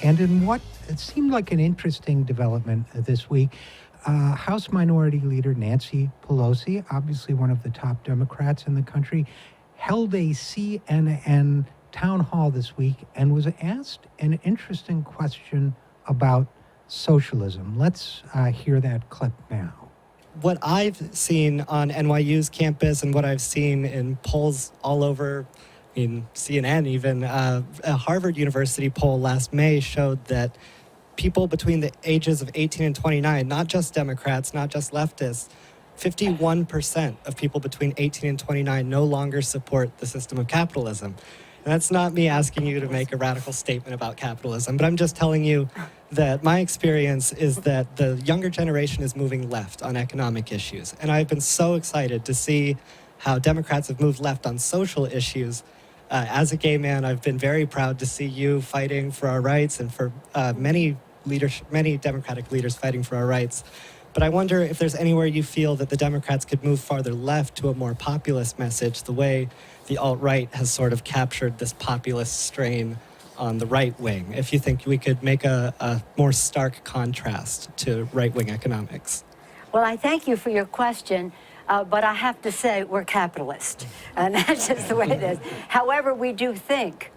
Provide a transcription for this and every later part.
And in what it seemed like an interesting development this week, House Minority Leader Nancy Pelosi, obviously one of the top Democrats in the country, held a CNN town hall this week and was asked an interesting question about socialism. Let's hear that clip now. What I've seen on NYU's campus and what I've seen in polls all over, in CNN even, a Harvard University poll last May showed that people between the ages of 18 and 29, not just Democrats, not just leftists, 51% of people between 18 and 29 no longer support the system of capitalism. And that's not me asking you to make a radical statement about capitalism, but I'm just telling you that my experience is that the younger generation is moving left on economic issues. And I've been so excited to see how Democrats have moved left on social issues. As a gay man, I've been very proud to see you fighting for our rights and for many Democratic leaders fighting for our rights. But I wonder if there's anywhere you feel that the Democrats could move farther left to a more populist message, the way the alt-right has sort of captured this populist strain on the right wing, if you think we could make a more stark contrast to right-wing economics. Well, I thank you for your question, but I have to say we're capitalist, and that's just the way it is. However, we do think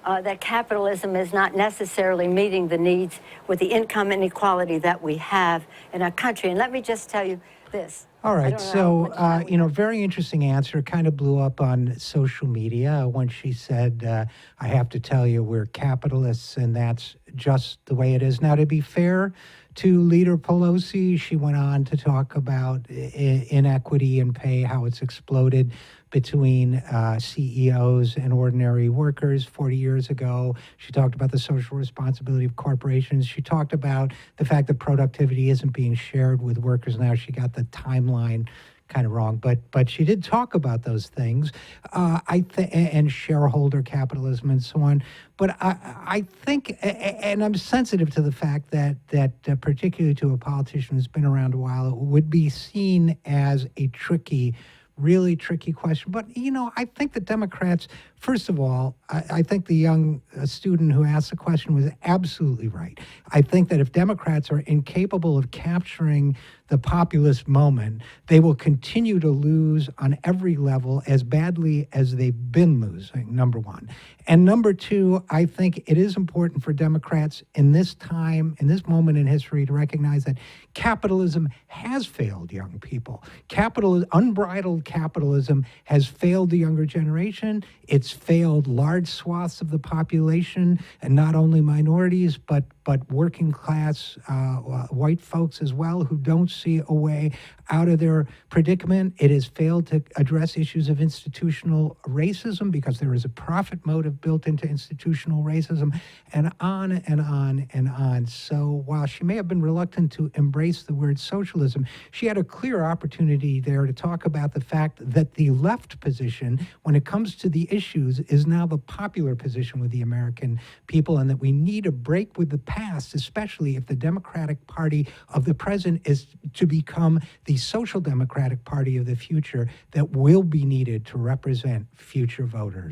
that capitalism is not necessarily meeting the needs with the income inequality that we have in our country. And let me just tell you this. All right, so, very interesting answer. Kind of blew up on social media when she said, I have to tell you, we're capitalists, and that's just the way it is. Now, to be fair to Leader Pelosi, she went on to talk about inequity in pay, how it's exploded between CEOs and ordinary workers 40 years ago. She talked about the social responsibility of corporations. She talked about the fact that productivity isn't being shared with workers now. She got the timeline kind of wrong, but she did talk about those things, and shareholder capitalism and so on. But I think, and I'm sensitive to the fact that particularly to a politician who's been around a while, it would be seen as a really tricky question. But, I think the Democrats, first of all, I think the young student who asked the question was absolutely right. I think that if Democrats are incapable of capturing the populist moment, they will continue to lose on every level as badly as they've been losing, number one. And number two, I think it is important for Democrats in this time, in this moment in history, to recognize that capitalism has failed young people. Unbridled capitalism has failed the younger generation. It's failed large swaths of the population, and not only minorities, but working class white folks as well, who don't see a way out of their predicament. It has failed to address issues of institutional racism because there is a profit motive built into institutional racism, and on and on and on. So while she may have been reluctant to embrace the word socialism, she had a clear opportunity there to talk about the fact that the left position, when it comes to the issues, is now the popular position with the American people, and that we need a break with the past, especially if the Democratic Party of the present is to become the social democratic party of the future that will be needed to represent future voters.